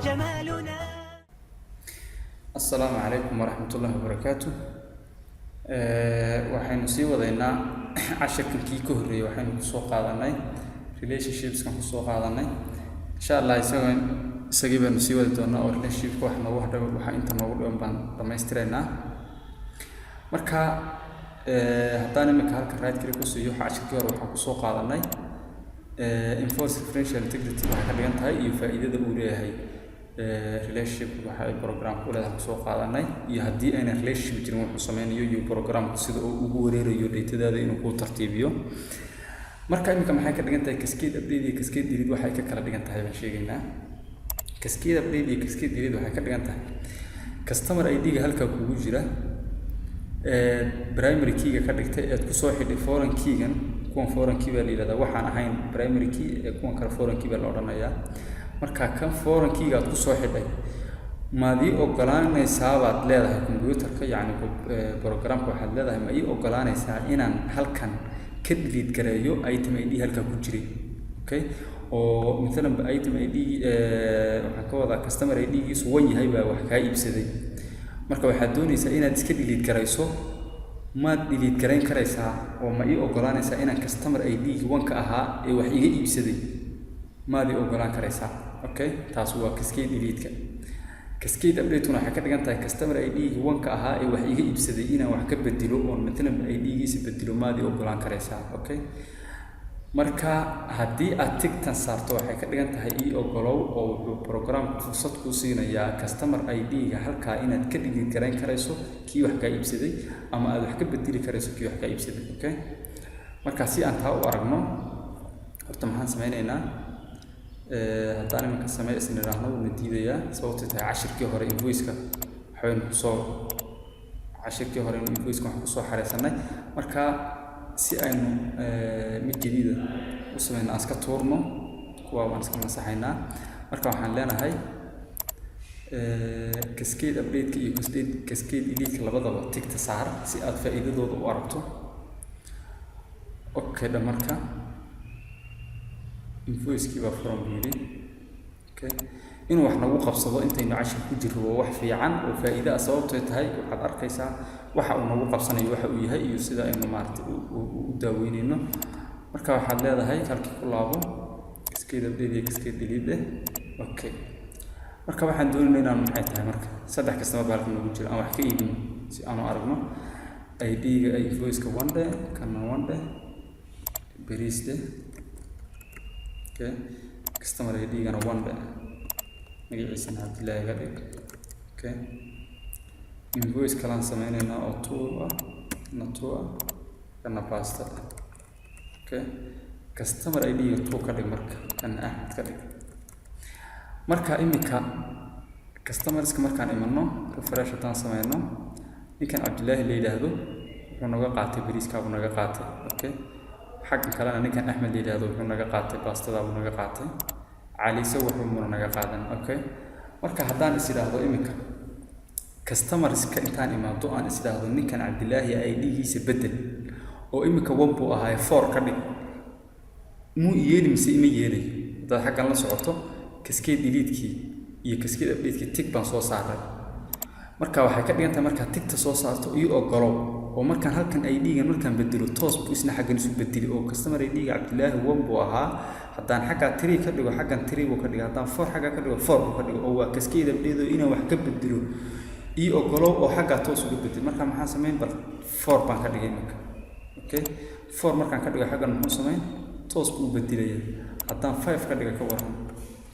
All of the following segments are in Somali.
جمالنا. السلام عليكم ورحمة الله وبركاته. waxaynu sii wadaynaa casharkankii ka horreeyay waxaynu kusoo qaadanay relationships kan kusoo qaadanay insha Allah isagii baynu sii wadi doonaa oo relationship wax noogu hadhaw waxa inta noogu dhow baan dhameystireynaa marka haddaan imika halka right click ku siiyo casharkii hore waxaan kusoo qaadanay enforced differential integrity waxa ka dhigan tahay iyo faa'iidada uu leeyahay relationship waxa ay program ku leedahay soo qaadanay iyo hadii ayna relationship jirin wuxuu sameeyo iyo program sida uu ugu wareerayo data-daada inuu ku tartiibiyo marka imika maxay ka dhigan tahay cascade update iyo cascade delete waxay ka kala dhigan tahay baan sheegaynaa cascade update iyo cascade delete waxay ka dhigan tahay customer ID-ga halka kugu jira primary key-ga ka dhigtay ee ku soo xidhay foreign key-gan kuwan foreign key baa la yiraahdaa waxaan ahayn primary key ee kuwan kale foreign key baa la odhanayaa marka kan foreign key-ga aad ku soo xidhay maadii ogolaanaysaa baad leedahay computerka yacni programka waxaad leedahay ma ii ogolaanaysaa inaan halkan ka delete gareeyo item ID halka ku jiray okay oo midalan item ID waxaan ka wadaa customer ID-giisu wan yahay baa wax kaa iibsaday marka waxaad doonaysaa inaad iska delete garayso ma delete garayn karaysaa oo ma ii ogolaanaysaa inaan customer ID-gi wanka ahaa ee wax iga iibsaday maadii ogolaan karaysaa okay taas waa cascade delete-ka cascade update-una waxay ka dhigan tahay customer ID-gi wanka ahaa ee wax iga iibsaday inaan wax ka bedelo oo midalan ID-giisa bedelo maadii ogolaan karaysaa okay marka haddii aad tigtan saarto waxay ka dhigan tahay ii ogolow oo wuxuu programku fursad kuu siinayaa customer ID-ga halkaa inaad ka delete garayn karayso kii wax kaa iibsaday ama aad wax ka bedeli karayso kii wax kaa iibsaday okay marka si aan taa u aragno horta maxaan sameynaynaa haddaan imanka samee isna idhaahno wuu na diidayaa sababtay tahay cashirkii hore invoice-ka waxaynu kusoo cashirkii hore invoice-ka waxaan kusoo xareysanay marka si aynu mid jadiida u sameyno aan iska tuurno kuwa waan iska masaxaynaa marka waxaan leenahay cascade update-ka iyo cascade delete-ka labadaba tigta saar si aad faa'iidadooda u aragto okay marka invoice-kii baa furan buu yidhi okay inuu wax nagu qabsado intaynu cashir ku jirro waa wax fiican oo faa'iido ah sababtoo tahay waxaad arkaysaa waxa uu nagu qabsanayo waxa uu yahay iyo sida aynu maartay u daaweynayno marka waxaad leedahay halkii ku laabo cascade update iyo cascade delete okay marka waxaan doonaynaa inaan maxay tahay marka saddex kastaba baalka nagu jiro aan wax ka iibino si aanu aragno ID-ga invoice-ka one day kana one day beriis day okay customer ID-gana one day magaciisana Cabdillaahi ga dhig okay invoice kalaan sameynaynaa oo tool ah natua kana pasta okay customer ID-ga tool ka dhig marka kana Ahmed ka dhig marka imika customerska markaan imanno refresh haddaan sameyno ninkan Cabdillaahi la yidhaahdo wuxuu naga qaatay beriiskaabuu naga qaatay okay xagga kalena ninkan Ahmed la yidhaahdo wuxuu naga qaatay bastadaabuu naga qaatay caliise wuxuu muna naga qaadan okay marka haddaan is idhaahdo imika customerska intaan imaado aan is idhaahdo ninkan Cabdillaahi ID-giisa bedel oo imika wan buu ahaa 4 ka dhig muu yeeli mise ima yeelayo haddaad xaggan la socoto cascade delete-kii iyo cascade update-kii tig baan soo saaray marka waxay ka dhigan tahay markaa tigta soo saarto ii ogolow oo markaan halkan ID-gan markaan bedelo toos buu isna xaggan isu bedeli oo customer ID-ga Cabdillaahi wan buu ahaa haddaan xagga 3 ka dhigo xaggan 3 buu ka dhigaa haddaan 4 xagga ka dhigo 4 buu ka dhigo oo waa cascade update inaan wax ka bedelo ii ogolow oo xagga toos ugu bedel marka maxaan sameyn bal 4 baan ka dhigay marka okay 4 markaan ka dhigo xaggan muxuu sameyn toos buu bedelaya haddaan 5 ka dhigo ka waran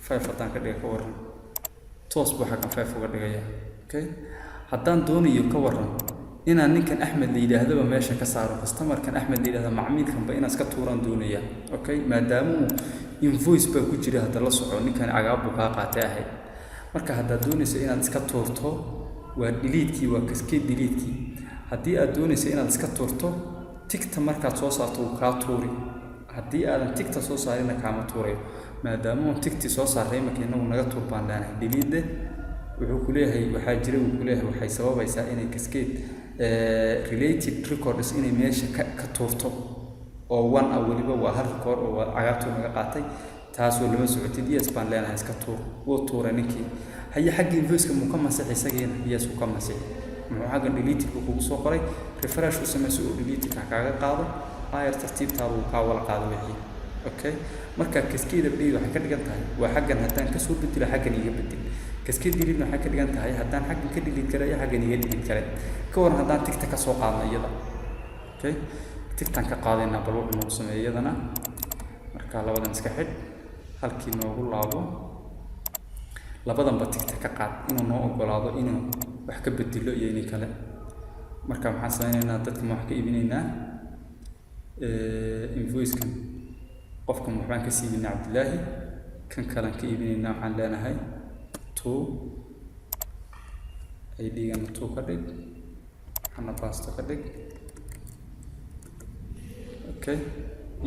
5 haddaan ka dhigo ka waran toos buu xaggan 5 uga dhigaya okay haddaan doonayo ka waran inaan ninkan Ahmed la yidhaahdaba meesha ka saaro customer-kan Ahmed la yidhaahdo macmiilkanba inaan iska tuuraan doonaya okay maadaama invoice baa ku jira hadda la soco ninkan cagaab buu kaa qaatay ahayd marka haddaad doonayso inaad iska tuurto waa delete-kii waa cascade delete-kii haddii aad doonayso inaad iska tuurto tigta markaad soo saarto wuu kaa tuuri haddii aadan tigta soo saarina kaama tuurayo maadaama tigtii soo saaray marka inagu naga tuur baan leenahay delete wuxuu ku leeyahay waxaa jira uu ku leeyahay waxay sababaysaa inay cascade related records inay meesha ka tuurto oo one ah waliba waa hal record oo cagaabtu naga qaatay taasoo lama socotid yes baan leenahay iska tuur wuu tuuray ninkii haya xagga invoice-ka muu ka masixi isagiina yes uu ka masixi muxuu xaggan delete kugu soo qoray refresh u sameyso oo delete kaaga qaado ayar tartiibtaada uu kaa wala qaado wixii okay marka cascade update waxay ka dhigan tahay waa xaggan haddaan ka soo bedelo xaggan iga bedel cascade delete waxay ka dhigan tahay haddaan xaggan ka delete karayo xaggan iga delete kare ka waran haddaan tigta ka soo qaadno iyada okay tigtan ka qaadayna bal wuxuu nagu sameeyo iyadana marka labadan iska xidh halkii noogu laabo labadanba tigta ka qaad inuu noo ogolaado inuu wax ka bedelo iyo inay kale marka waxaan sameynaynaa dadka ma wax ka iibinaynaa invoice-kan qofkan waxbaan ka siibinaa Cabdilaahi kan kalan ka iibinaynaa waxaan leenahay 2 ID-gana 2 ka dhig waxaana baasto ka dhig okay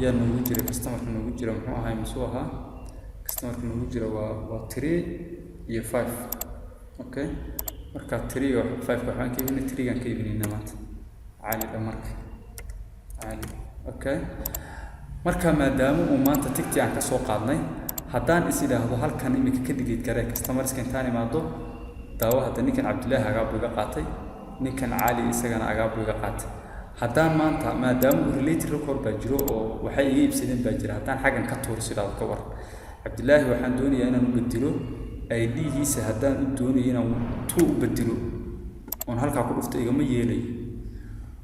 yaa noogu jira customer-ka noogu jira muxuu ahaa muxuu ahaa customer-ka noogu jira waa 3 iyo 5 okay marka 3 iyo 5 waxaan ka iibinay 3-gan ka iibinaynaa maanta caali dhamarka caali okay marka maadaama uu maanta tigti aan ka soo qaadnay haddaan is idhaahdo halkan imika ka delete garay customer-ska intaan imaado daawo hadda ninkan Cabdilaahi agaab iga qaatay ninkan caali isagana agaab iga qaatay haddaan maanta maadaama uu related record baa jiro oo waxay iga iibsadeen baa jira haddaan xaggan ka tuuro sidaad ka war Cabdilaahi waxaan doonayaa inaan u bedelo ID-giisa haddaan u doonayo inaan 2 u bedelo oon halkaa ku dhufto igama yeelayo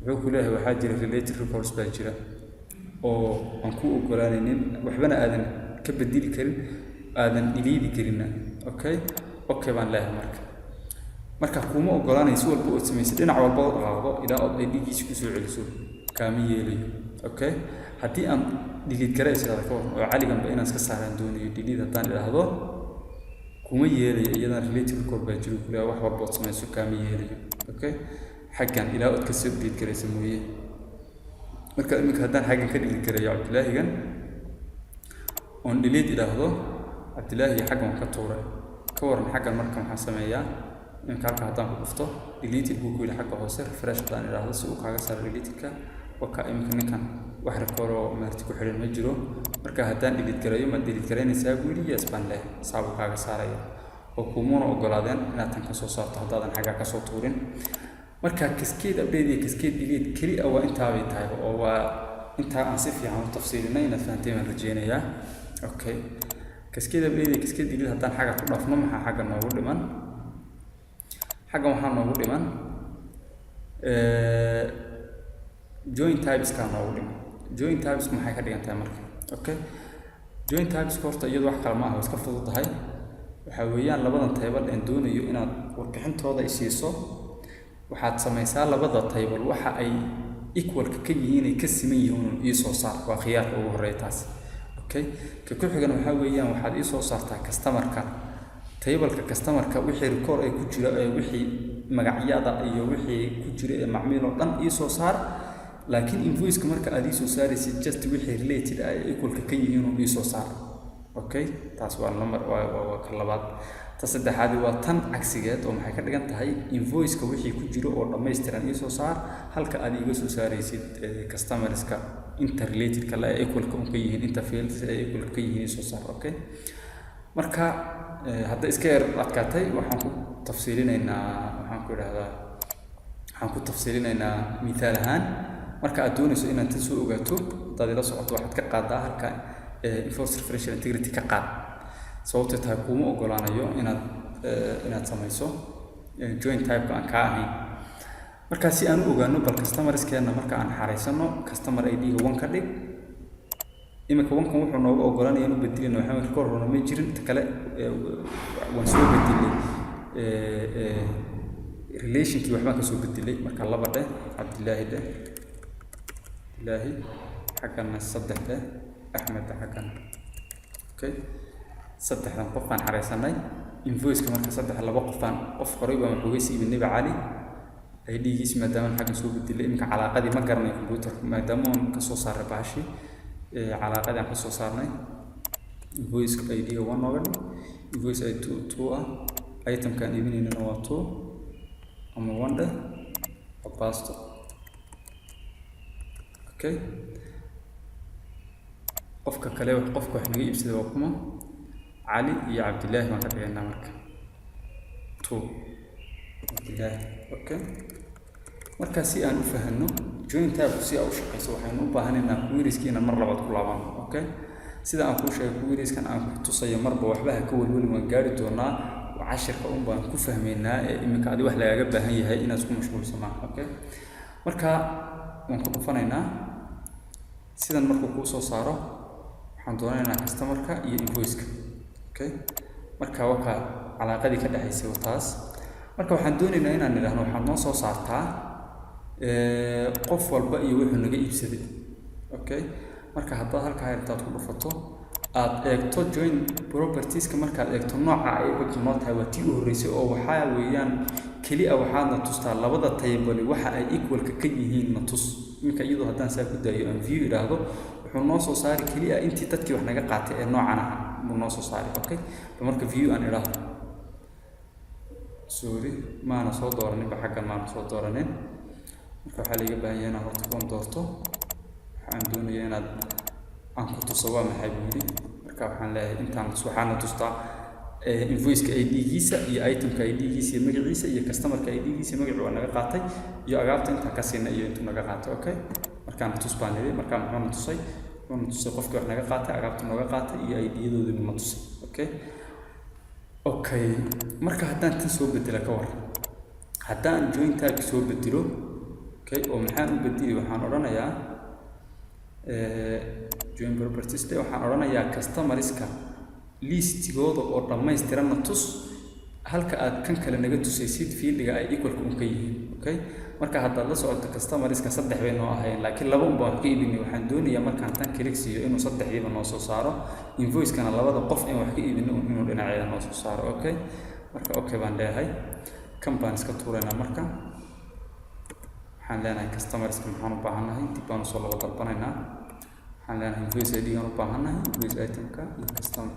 wuxuu ku leeyahay waxaa jira related records baa jira oo aan ku ogolaanaynin waxbana aadan ka bedeli karin aadan delete karin okay baan leeyahay marka kuma ogolaanayso walba oo sameeyay dhinac walba oo qaado ilaa aad ID-giisa ku soo celiso kaama yeelayo okay haddii aan delete garay sidaad ka war oo caligan ba inaan iska saaraan doonayo delete haddaan idhaahdo kuma yeelayo iyadana related record baa jiro kulaa wax walba oo sameeyay kaama yeelayo okay xaggan ilaa aad ka soo delete garayso mooyee marka imika haddaan xaggan ka delete garayo Cabdilaahigan on delete idhaahdo Cabdilaahi xaggan ka tuuray ka waran xaggan marka waxaan sameeyaa imika halka haddaan ku dhufto delete buu ku yidhi xagga hoose refresh haddaan idhaahdo si uu kaaga saaro delete-ka waka imika ninkan wax record oo maarti ku xidhan ma jiro marka haddaan delete garayo ma delete garaynaysaa buu yidhi yes baan leh saabu kaaga saaraya oo kumuna ogolaadeen inaad tan ka soo saarto haddaadan xagga ka soo tuurin marka cascade update iyo cascade delete kali waa intaa bay tahay oo waa inta aan si fiican u tafsiilinay inaad fahanteen aan rajeynayaa okay cascade update iyo cascade delete haddaan xagga ku dhaafno maxaa xagga noogu dhiman xaggan waxaa noogu dhiman join types ka noogu dhiman join types maxay ka dhigan tahay marka okay join types horta iyadu wax kale ma aha iska fududahay waxa weeyaan labadan table aan doonayo inaad warbixintooda i siiso waxaad samaysaa labada table waxa ay equal ka yihiin ay ka siman yihiin ii soo saar waa khiyaarka ugu horeeya taas okay ka ku xigan waxa weeyaan waxaad ii soo saartaa customer-ka table-ka customer-ka wixii record ay ku jira wixii magacyada iyo wixii ku jira ee macmiil oo dhan ii soo saar laakiin invoice-ka marka aad ii soo saaraysid just wixii related ay equal ka yihiin ii soo saar okay taas waa number waa ka labaad ta saddexaad waa tan cagsigeed oo maxay ka dhigan tahay invoice-ka wixii ku jira oo dhameystiran ii soo saar halka aad iga soo saaraysid customer-ska interrelated kala ay equal ka yihiin interfields ay equal ka yihiin ii soo saar okay marka hadda iska yar adkaatay waxaan ku tafsiilinaynaa misaal ahaan marka aad doonayso inaad tan soo ogaato dad ila socoto waxaad ka qaadaa halka enforced referential integrity ka qaad sababtoo tahay kuma ogolaanayo inaad samayso join type-ka aan ka ahayn marka si aan u ogaano bal customer-skeena marka aan xareysano customer ID-ga 1 ka dhig imika 1 kan wuxuu nooga ogolaanaya inuu bedelino waxaan record rona ma jirin inta kale waan soo bedelay relationkii waxbaan ka soo bedelay marka laba dheh Cabdilaahi dheh Cabdilaahi xaggan 3 dheh Axmed xaggan okay saddexdan qof aan xareysanay invoice-ka marka laba qof qoray waa maxuugeysii ibn Nabi Cali ID-giisa maadaama xaggan soo bedelay imika calaaqadii ma garanay computer-ka maadaama aan ka soo saaray baashi calaaqadii aan ka soo saarnay invoice ID-ga 1 nooga dhig invoice ID 2 ah item-kaan iibinaynana waa 2 ama 1 dheh baasto okay qofka kale qofka wax naga iibsaday waa kuma cali iyo cabdillaahi baan ka dhigaynaa marka to cabdillaahi. Okay, marka si aan u fahanno join tab si aan u shaqeyso waxaynu u baahanaynaa queries-kiina mar labaad ku laabano. Okay, sida aan kuu sheegay queries-kan aan ku tusayo marba waxba ha ka walwali waan gaari doonaa cashirka un baan ku fahmaynaa iminka adi wax lagaaga baahan yahay inaad isku mashquulsanaa. Okay, marka waan ku dhufanaynaa sidan markuu kuu soo saaro waxaan doonaynaa customer-ka iyo invoice-ka. Okay, marka waa calaaqadii ka dhaxaysay taas. marka waxaan doonaynaa inaan nidhaahno waxaad noo soo saartaa qof walba iyo wuxuu naga iibsaday. Okay, marka haddaad halkaa intaad ku dhufato aad eegto join properties-ka markaad eegto nooca ay u noo tahay waa tii u horreysay oo waxaa weeyaan keliya waxaadna tustaa labada table waxa ay equal-ka ka yihiin na tus. iminka iyadoo haddaan saa ku daayo aan view idhaahdo wuxuu noo soo saari keliya intii dadkii wax naga qaatay ee noocan ah buu noo soo saari. Okay, marka view aan idhaahdo sorry maana soo dooraninba xaggan maana soo dooranin. marka waxaa laiga baahan yahay inaan horta kuwan doorto. waxaan doonayaa inaad aan ku tuso waa maxay buu yidhi. marka waxaan leeyahay intaan waxaana tustaa invoice-ka ID-giisa iyo item-ka ID-giisa iyo magaciisa iyo customer-ka ID-giisa magacii waa naga qaatay iyo agaabta intaan ka siinay iyo intuu naga qaatay. Okay, markaan tus baan nidhi. markaa muxuuna tusay qofkii wax naga qaatay agaabta nooga qaatay iyo ID-yadoodii ma tusay. Okay, marka haddaan tan soo bedela ka waran haddaan join tag soo bedelo. Okay, oo maxaan u bedeli waxaan odhanayaa join properties waxaan odhanayaa customer-iska listigooda oo dhammaystiranna tus halka aad kan kale naga tusaysid fieldiga ay equal-ka un ka yihiin. Okay, marka haddaad la socoto customer-iska 3 bay noo ahayn laakiin 2 un baan wax ka iibinay. waxaan doonayaa markaan tan click siiyo inuu 3diiba noo soo saaro invoice-kana labada qof in wax ka iibino inuu dhinaceeda noo soo saaro. Okay, marka okay baan leeyahay kan baan iska tuuraynaa. marka waxaan leenahay customer-iska maxaan u baahannahay dib baan usoo laba dalbanaynaa. waxaan leenahay invoice ID-gaan u baahannahay invoice item-ka iyo customer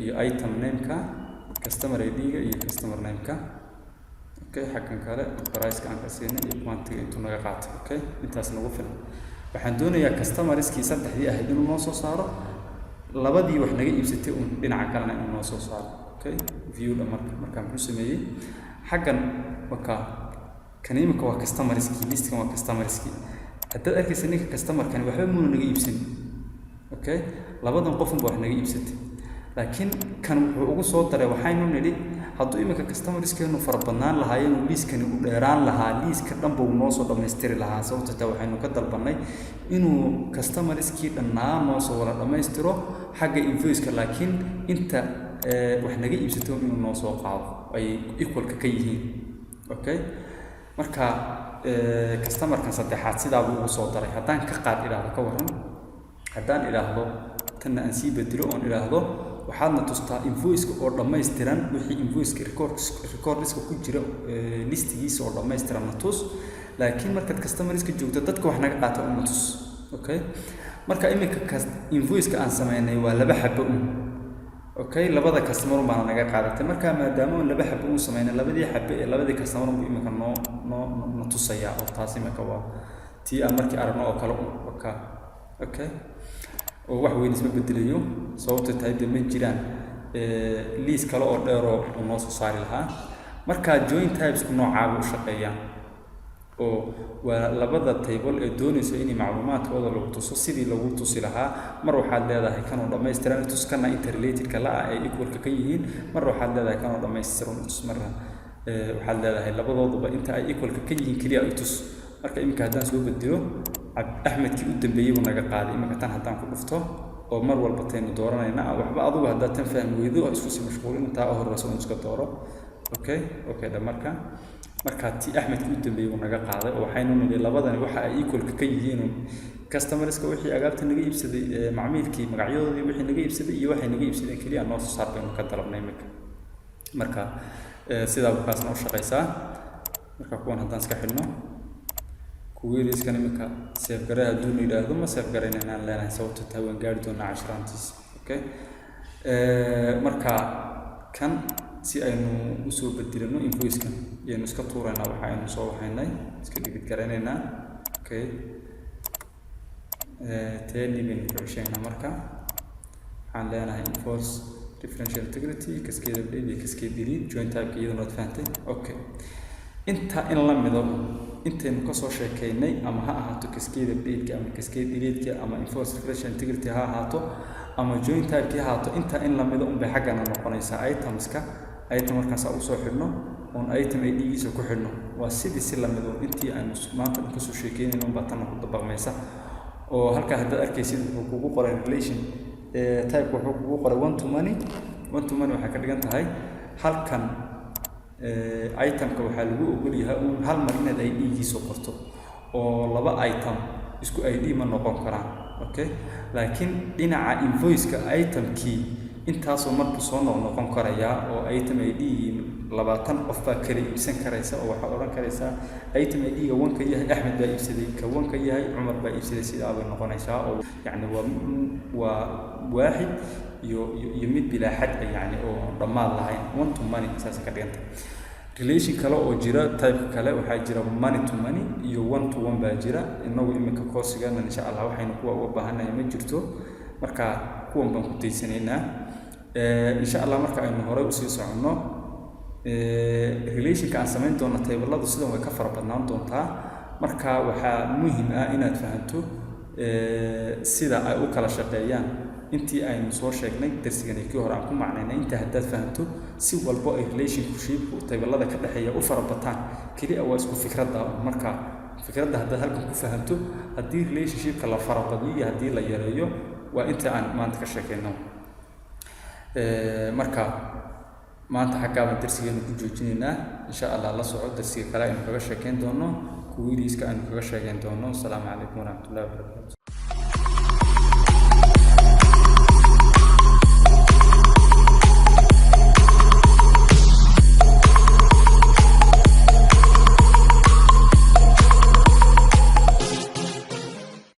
iyo item name-ka customer ID-ga iyo customer name-ka. Okay, xaggan kale price-ka aan ka siinay iyo quantity intuu naga qaatay. Okay, intaas nagu filan. waxaan doonayaa customer-iskii 3dii ahayd inuu noo soo saaro labadii wax naga iibsatay un dhinaca kalena inuu noo soo saaro. Okay, view-da marka muxuu sameeyey xaggan kan imika waa customer-iskii list-kan waa customer-iskii. haddaad arkaysa ninka customer-kani waxba muuna naga iibsan. Okay, labadan qof unba wax naga iibsatay laakiin kan wuxuu ugu soo daray waxaynu nidhi hadduu iminka customer-iskeenu fara badnaan lahaayeen liiskani u dheeraan lahaa liiska dhan buu noo soo dhammaystiri lahaa. sababtoo taa waxaynu ka dalbannay inuu customer-iskii dhannaan noo soo wada dhammaystiro xagga invoice-ka laakiin inta wax naga iibsato inuu noo soo qaado ay equal-ka ka yihiin. Okay, marka customer-kan saddexaad sidaa buu ugu soo daray. haddaan ka qaad idhaahdo ka waran haddaan idhaahdo tanna aan sii bedelo oon idhaahdo waxaadna tustaa invoice-ka oo dhammaystiran wixii invoice-ka record-iska ku jira listigiisa oo dhammaystiran na tus laakiin markaad customer-iska joogto dadka wax naga qaata una tus. Okay, marka iminka invoice-ka aan sameynay waa 2 xabo un. Okay, labada customer baan naga qaadatay. marka maadaama aan 2 xabo u sameynay labadii xabo ee labadii customer buu iminka noo tusaya oo taas iminka waa tii aan markii aragno oo kale. Okay, oo wax weyn isma bedelayo sababtoo tahay ma jiraan list kale oo dheer oo noo soo saari lahaa. marka join types-ku noocaaga u shaqeeyaan oo waa labada table ee doonayso inay macluumaadkooda lagu tuso sidii lagu tusi lahaa. mar waxaad leedahay kanoo dhammaystiran tus kana interrelated-ka la ah ay equal-ka ka yihiin. mar waxaad leedahay kanoo dhammaystiran tus marna waxaad leedahay labadooduba inta ay equal-ka ka yihiin keliya ay tus. marka iminka haddaan soo bedelo axmedkii u dambeeyey buu naga qaaday. iminka tan haddaan ku dhufto oo mar walba taynu dooranayna waxba adugu haddaad tan fahmi weydo isku sii mashquulin taa u horreysa un iska dooro. Okay, marka tii axmedkii u dambeeyey buu naga qaaday oo waxaynu nidhi labadani waxa ay equal-ka ka yihiin customer-iska wixii agaabta naga iibsaday macmiilkii magacyadoodii wixii naga iibsaday iyo waxay naga iibsadeen keliya noo soo saar baynu ka dalabnay iminka. marka sidaa bukaasna u shaqaysaa. marka kuwan haddaan iska xidhno queries-kan iminka save garee hadduu na yidhaahdo ma save garaynayna aan leenahay sababtoo taa waan gaari doonaa cashiraantiisa. Okay, marka kan si aynu usoo bedelano invoice-kan ayaynu iska tuuraynaa waxa aynu soo waxaynay iska dhibid garaynaynaa. Okay, تاني بنكرشينا مركا عن لنا enforce differential integrity cascade update cascade delete join type كيدا نوت فانتي اوكي انت ان لمدو انت نكسو شيكيني اما ها اهاتو cascade update اما cascade delete اما enforce differential integrity ها اهاتو اما join type كي هاتو انت ان لمدو ان بحقنا نقونيسا ايتمسكا ايتم markaas aan soo xidhno on item ID-giisa ku xidhno waa sidii si la mid ah intii aan maanta ka soo sheekeynayno baatan ku dabaqmaysa oo halka hadda arkaysid wuxuu kugu qoray relation type wuxuu kugu qoray one to many waxa ka dhigan tahay halkan item-ka waxa lagu ogol yahay hal mar inaad ID-giisa qorto oo laba item isku ID ma noqon karaan okay laakiin dhinaca invoice-ka item-kii intaasoo markuu soo noqon karaya oo item ID 20 qof baa kala iibsan karaysa oo waxa oran karaysa item ID ga wanka yahay Axmed baa iibsaday ka wanka yahay Umar baa iibsaday sida ay noqonaysaa oo yani waa waaxid iyo mid bila xad yani oo dhamaad lahayn one to many saas ka dhiganta relation kale oo jira type kale waxa jira money to money iyo one to one baa jira inagu imika course-gana insha Allah waxaynu kuwa u baahanahay ma jirto marka kuwan baan ku taysanayna insha Allah marka aynu hore u sii socono relation ka aan sameyn doono table-ladu sidoo way ka farabadnaan doontaa marka waxa muhiim ah inaad fahanto sida ay u kala shaqeeyaan intii aynu soo sheegnay darsigani hore aan ku macnaynay inta haddaad fahanto si walba ay relationship table-lada ka dhaxeeya u farabataan kaliya waa isku fikradda marka fikradda haddaad halkan ku fahanto haddii relationship-ka la farabadiyo haddii la yareeyo waa inta aan maanta ka sheekayno marka maanta xagga darsigeena ku joojinaynaa insha Allah la soco darsiga kale aynu kaga sheekayn doono kuwiiliska aynu kaga sheekayn doono. Assalaamu calaykum waraxmatullaahi wabarakaatuh.